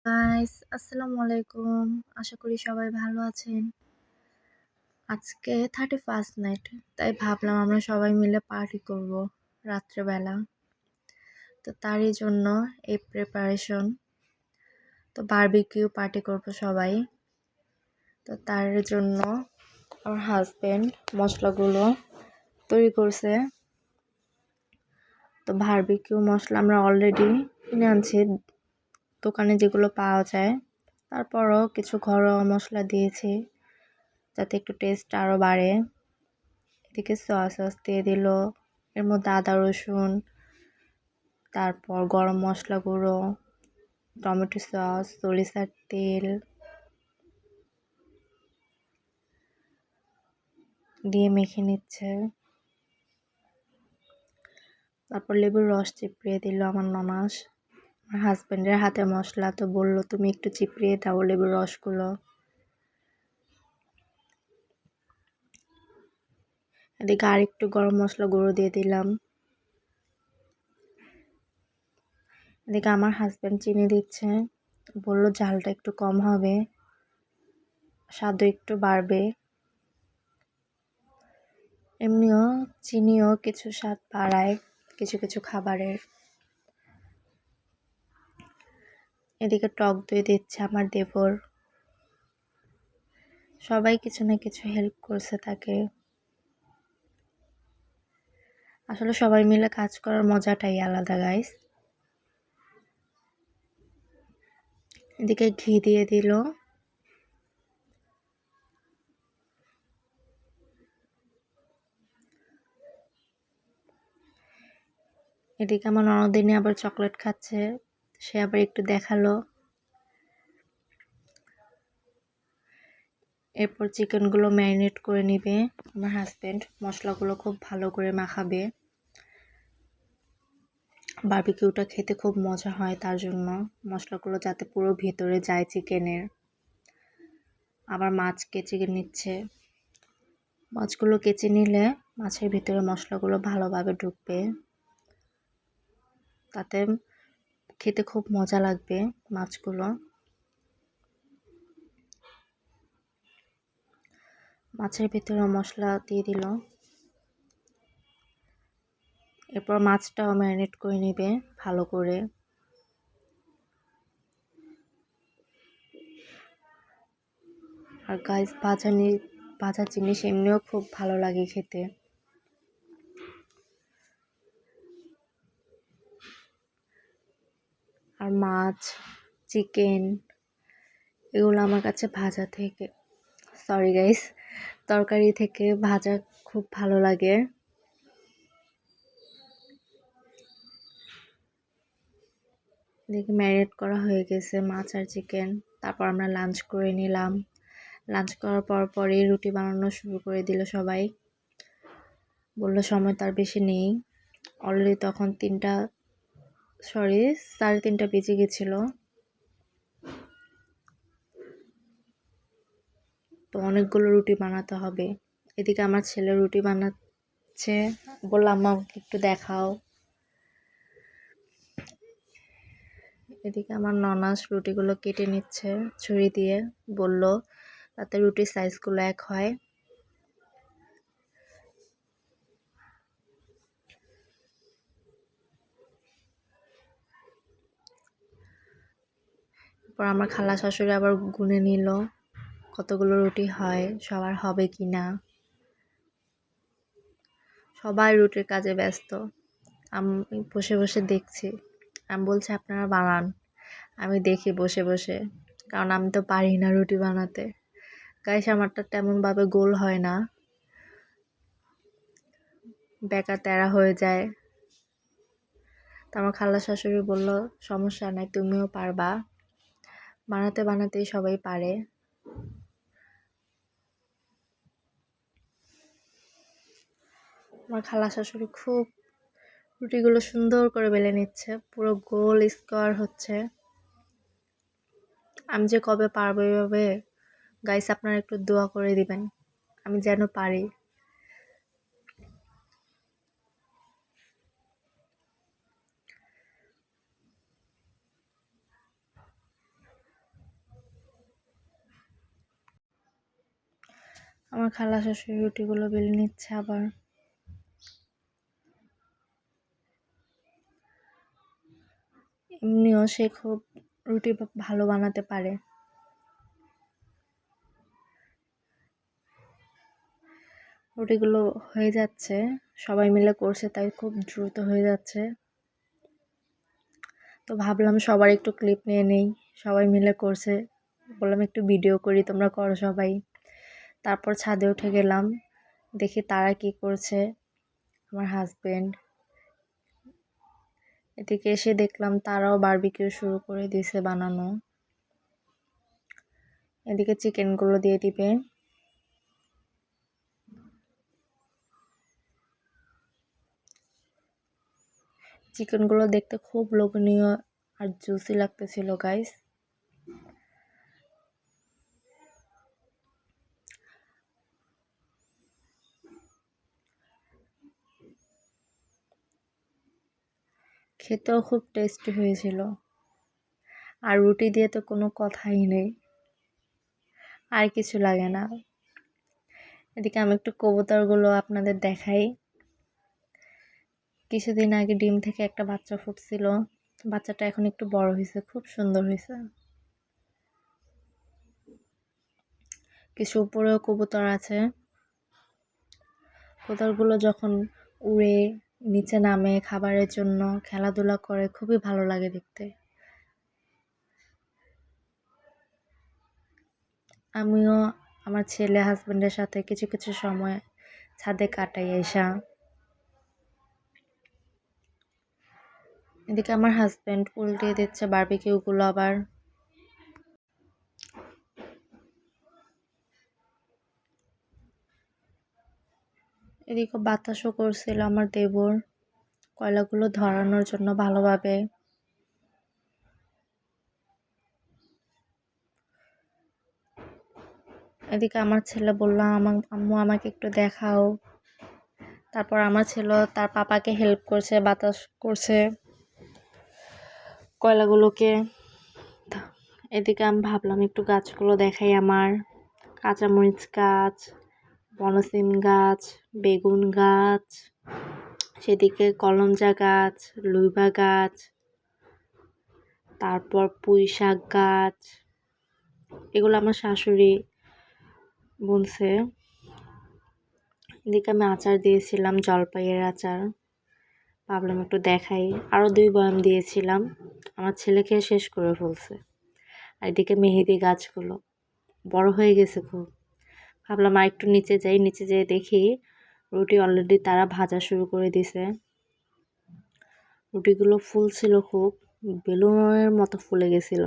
Guys আসসালামু আলাইকুম। আশা করি সবাই ভালো আছেন। আজকে 31st নাইট, তাই ভাবলাম আমরা সবাই মিলে পার্টি করব রাত্রেবেলা। তো তারই জন্য এই প্রিপারেশন। তো বারবিকিউ পার্টি করব সবাই। তো তার জন্য আমার হাজবেন্ড মশলাগুলো তৈরি করছে। তো বারবিকিউ মশলা আমরা অলরেডি কিনে আনছি দোকানে, যেগুলো পাওয়া যায়। তারপরও কিছু ঘরোয়া মশলা দিয়েছি যাতে একটু টেস্ট আরও বাড়ে। এদিকে সয়া সস দিয়ে দিল, এর মধ্যে আদা রসুন, তারপর গরম মশলা গুঁড়ো, টমেটো সস, সরিষার তেল দিয়ে মেখে নিচ্ছে। তারপর লেবুর রস চিপড়িয়ে দিল আমার ননাস। আমার হাজব্যান্ডের হাতে মশলা, তো বলল তুমি একটু চিপড়িয়ে দাও লেবুর রসগুলো। এদিকে আর একটু গরম মশলা গুঁড়ো দিয়ে দিলাম। এদিকে আমার হাজব্যান্ড চিনি দিচ্ছে, বলল ঝালটা একটু কম হবে, স্বাদও একটু বাড়বে। এমনিও চিনিও কিছু স্বাদ বাড়ায় কিছু কিছু খাবারের। এদিকে টক দই দিচ্ছে আমার দেবর। সবাই কিছু না কিছু হেল্প করছে তাকে। আসলে সবাই মিলে কাজ করার মজাটাই আলাদা গাইস। এদিকে ঘি দিয়ে দিল। এদিকে আমার ননদিনী আবার চকলেট খাচ্ছে, সে আবার একটু দেখালো। এরপর চিকেনগুলো ম্যারিনেট করে নিবে আমার হাজব্যান্ড। মশলাগুলো খুব ভালো করে মাখাবে, বারবিকিউটা খেতে খুব মজা হয়, তার জন্য মশলাগুলো যাতে পুরো ভিতরে যায় চিকেনের। আবার মাছ কেচে নিচ্ছে। মাছগুলো কেচে নিলে মাছের ভিতরে মশলাগুলো ভালোভাবে ঢুকবে, তাতে খেতে খুব মজা লাগবে মাছগুলো। মাছের ভিতরে মশলা দিয়ে দিল। এরপর মাছটাও ম্যারিনেট করে নেবে ভালো করে। আর গাইস ভাজা জিনিস এমনিও খুব ভালো লাগে খেতে। আর মাছ, চিকেন এগুলো আমার কাছে তরকারি থেকে ভাজা খুব ভালো লাগে। দেখি ম্যারিনেট করা হয়ে গেছে মাছ আর চিকেন। তারপর আমরা লাঞ্চ করে নিলাম। লাঞ্চ করার পরই রুটি বানানো শুরু করে দিল সবাই। বলল সময় তার বেশি নেই। অলরেডি তখন 3:30 বেজে গেছিল। তো অনেকগুলো রুটি বানাতে হবে। এদিকে আমার ছেলে রুটি বানাচ্ছে, বললাম আমাকে একটু দেখাও। এদিকে আমার ননাস রুটিগুলো কেটে নিচ্ছে ছুরি দিয়ে, বলল তাতে রুটির সাইজগুলো এক হয়। তারপর আমার খালা শাশুড়ি আবার গুনে নিল কতগুলো রুটি হয়, সবার হবে কি না। সবাই রুটির কাজে ব্যস্ত। আমি বসে বসে দেখছি। আমি বলছি আপনারা বানান, আমি দেখি বসে বসে, কারণ আমি তো পারি না রুটি বানাতে। গাইস আমারটা তেমনভাবে গোল হয় না, বেঁকা তেরা হয়ে যায়। তো আমার খালা শাশুড়ি বলল সমস্যা নাই, তুমিও পারবা। বানাতে বানাতেই সবাই পারে। আমার খালা শাশুড়ি খুব রুটিগুলো সুন্দর করে বেলে নিচ্ছে, পুরো গোল স্কোয়ার হচ্ছে। আমি যে কবে পারবো এভাবে, গাইস আপনারা একটু দোয়া করে দিবেন আমি যেন পারি। খালা শাশুড়ি রুটিগুলো বেলে নিচ্ছে আবার। এমনিও সে খুব রুটি ভালো বানাতে পারে। রুটিগুলো হয়ে যাচ্ছে, সবাই মিলে করছে তাই খুব দ্রুত হয়ে যাচ্ছে। তো ভাবলাম সবার একটু ক্লিপ নিয়ে নেই, সবাই মিলে করছে, বললাম একটু ভিডিও করি, তোমরা করো সবাই। তারপর ছাদে উঠে গেলাম, দেখি তারা কি করছে, আমার হাজবেন্ড। এদিকে এসে দেখলাম তারাও বারবিকিউ শুরু করে দিয়েছে বানানো। এদিকে চিকেনগুলো দিয়ে দিবে। চিকেনগুলো দেখতে খুব লোভনীয় আর জুসি লাগতেছিল গাইস। খেতেও খুব টেস্টি হয়েছিল, আর রুটি দিয়ে তো কোনো কথাই নেই, আর কিছু লাগে না। এদিকে আমি একটু কবুতরগুলো আপনাদের দেখাই। কিছুদিন আগে ডিম থেকে একটা বাচ্চা ফুটছিল, বাচ্চাটা এখন একটু বড় হয়েছে, খুব সুন্দর হয়েছে। কিছু উপরেও কবুতর আছে। কবুতরগুলো যখন উড়ে নিচে নামে খাবারের জন্য, খেলাধুলা করে, খুবই ভালো লাগে দেখতে। আমিও আমার ছেলে হাজবেন্ডের সাথে কিছু কিছু সময় ছাদে কাটাই এসা। এদিকে আমার হাজবেন্ড উল্টিয়ে দিচ্ছে বারবিকিউগুলো আবার। এদিকে বাতাসও করছিল আমার দেবর, কয়লাগুলো ধরানোর জন্য ভালোভাবে। এদিকে আমার ছেলে বলল, আম্মু আমাকে একটু দেখাও। তারপর আমার ছেলে তার পাপাকে হেল্প করছে, বাতাস করছে কয়লাগুলোকে। এদিকে আমি ভাবলাম একটু গাছগুলো দেখাই আমার। কাঁচামরিচ গাছ, বনসিম গাছ, বেগুন গাছ, সেদিকে কলমজা গাছ, লুইবা গাছ, তারপর পুঁই শাক গাছ। এগুলো আমার শাশুড়ি বুনছে। এদিকে আমি আচার দিয়েছিলাম, জলপাইয়ের আচার, ভাবলাম একটু দেখাই। আরও 2 বয়াম দিয়েছিলাম, আমার ছেলে খেয়ে শেষ করে ফেলছে। আর এদিকে মেহেদি গাছগুলো বড় হয়ে গেছে খুব। ভাবলাম আর একটু নিচে যাই, নিচে যেয়ে দেখি রুটি অলরেডি তারা ভাজা শুরু করে দিছে। রুটিগুলো ফুলছিল খুব, বেলুনের মতো ফুলে গেছিল,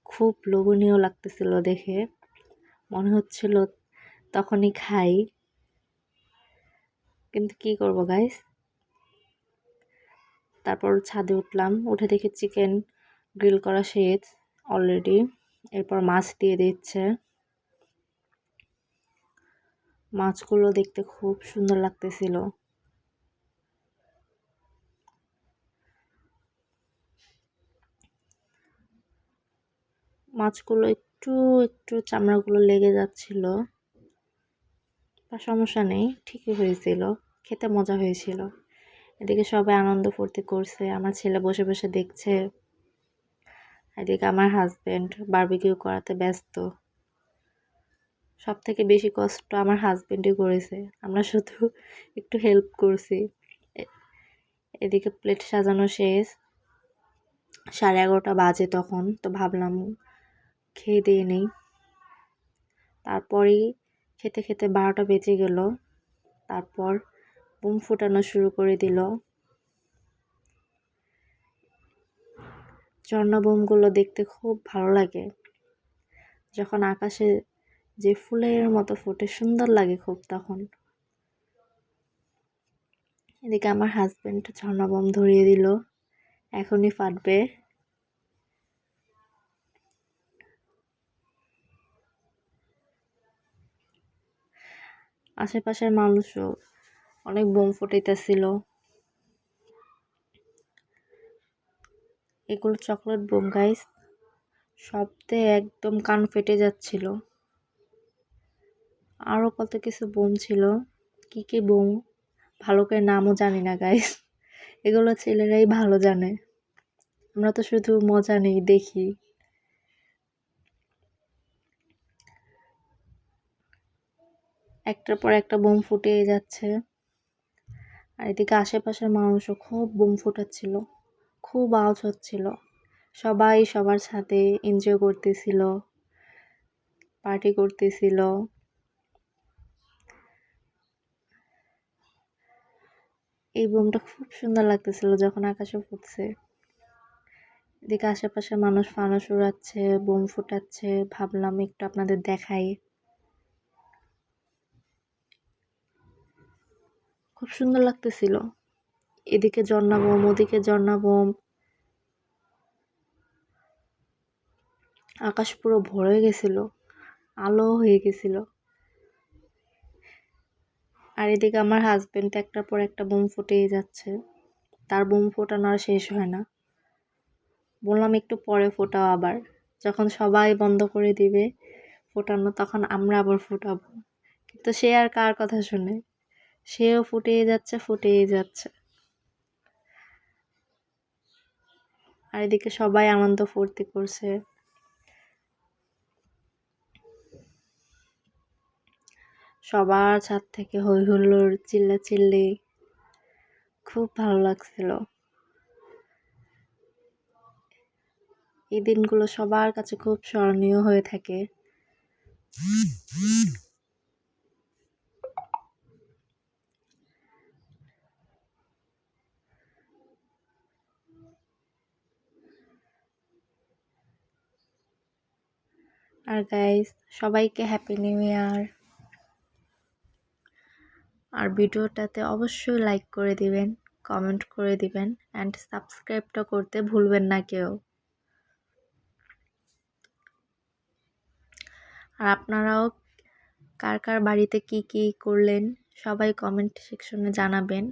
খুব লোভনীয় লাগতেছিল দেখে, মনে হচ্ছিল তখনই খাই। কিন্তু কি করব গাইস। তারপর ছাদে উঠলাম, উঠে দেখি চিকেন গ্রিল করা শেষ অলরেডি। এরপর মাছ দিয়ে দিচ্ছে। মাছগুলো দেখতে খুব সুন্দর লাগতেছিল। মাছগুলো একটু একটু চামড়াগুলো লেগে যাচ্ছিল, তা সমস্যা নেই, ঠিকই হয়েছিল, খেতে মজা হয়েছিল। এদিকে সবাই আনন্দ ফুর্তি করছে, আমার ছেলে বসে বসে দেখছে। এদিকে আমার হাজবেন্ড বারবিকিউ করাতে ব্যস্ত। সব থেকে বেশি কষ্ট আমার হাজবেন্ডই করেছে, আমরা শুধু একটু হেল্প করছি। এদিকে প্লেট সাজানো শেষ, 11:30 বাজে তখন। তো ভাবলাম খেয়ে দিয়ে নেই। তারপরেই খেতে খেতে 12টা বেজে গেল। তারপর বুম ফুটানো শুরু করে দিল। ঝর্ণা বুমগুলো দেখতে খুব ভালো লাগে, যখন আকাশে যে ফুলের মতো ফোটে, সুন্দর লাগে খুব তখন। এদিকে আমার হাজবেন্ড ঝর্ণা বোম ধরিয়ে দিল, এখনই ফাটবে। আশেপাশের মানুষও অনেক বোম ফুটাইতেছিল। এগুলো চকলেট বোম গাইস, শব্দে একদম কান ফেটে যাচ্ছিল। আরও কত কিছু বোম ছিল, কি কি বোম ভালো করে নামও জানি না গাইস, এগুলো ছেলেরাই ভালো জানে, আমরা তো শুধু মজা নেই দেখি। একটার পর একটা বোম ফুটেই যাচ্ছে, আর এদিকে আশেপাশের মানুষও খুব বোম ফুটাচ্ছিল, খুব আওয়াজ হচ্ছিল, সবাই সবার সাথে এনজয় করতেছিল, পার্টি করতেছিল। এই বোমটা খুব সুন্দর লাগতেছিল যখন আকাশে ফুটছে। এদিকে আশেপাশে মানুষ ফানুস উড়াচ্ছে, বোম ফুটাচ্ছে, ভাবলাম একটু আপনাদের দেখাই। খুব সুন্দর লাগতেছিল, এদিকে ঝর্ণা বোম, ওদিকে ঝর্ণা বোম, আকাশ পুরো ভরে গেছিল, আলো হয়ে গেছিল। আর এদিকে আমার হাজবেন্ড একটার পর একটা বোম ফুটেই যাচ্ছে, তার বোম ফোটানো আর শেষ হয় না। বললাম একটু পরে ফোটাও, আবার যখন সবাই বন্ধ করে দিবে ফোটানো তখন আমরা আবার ফোটাবো, কিন্তু সে আর কার কথা শুনে, সেও ফুটেই যাচ্ছে ফুটেই যাচ্ছে। আর এদিকে সবাই আনন্দ ফুর্তি করছে, সবার ছাদ থেকে হই হুল্লোড় চিল্লাচিল্লি, খুব ভালো লাগছিল। এই দিনগুলো সবার কাছে খুব স্মরণীয় হয়ে থাকে। আর গাইস, সবাইকে হ্যাপি নিউ ইয়ার। আর ভিডিওটাতে অবশ্যই লাইক করে দিবেন, কমেন্ট করে দিবেন, অ্যান্ড সাবস্ক্রাইবটা করতে ভুলবেন না কেউ। আর আপনারাও কার কার বাড়িতে কি কি করলেন সবাই কমেন্ট সেকশনে জানাবেন।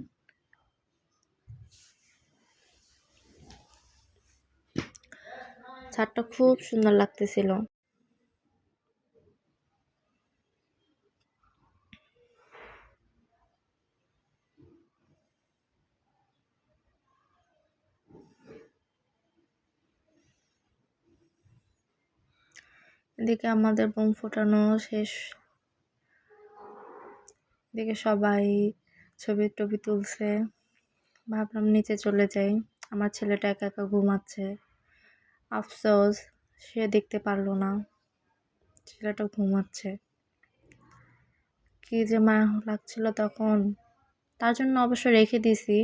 ছাদটা খুব সুন্দর লাগতেছিল। এদিকে আমাদের বোম ফোটানো শেষ, এদিকে সবাই ছবি টবি তুলছে। ভাবলাম নিচে চলে যাই, আমার ছেলেটা একা একা ঘুমাচ্ছে, আফসোস সে দেখতে পারলো না, ছেলেটা ঘুমাচ্ছে। কি যে মায়া লাগছিল তখন, তার জন্য অবশ্য রেখে দিছি।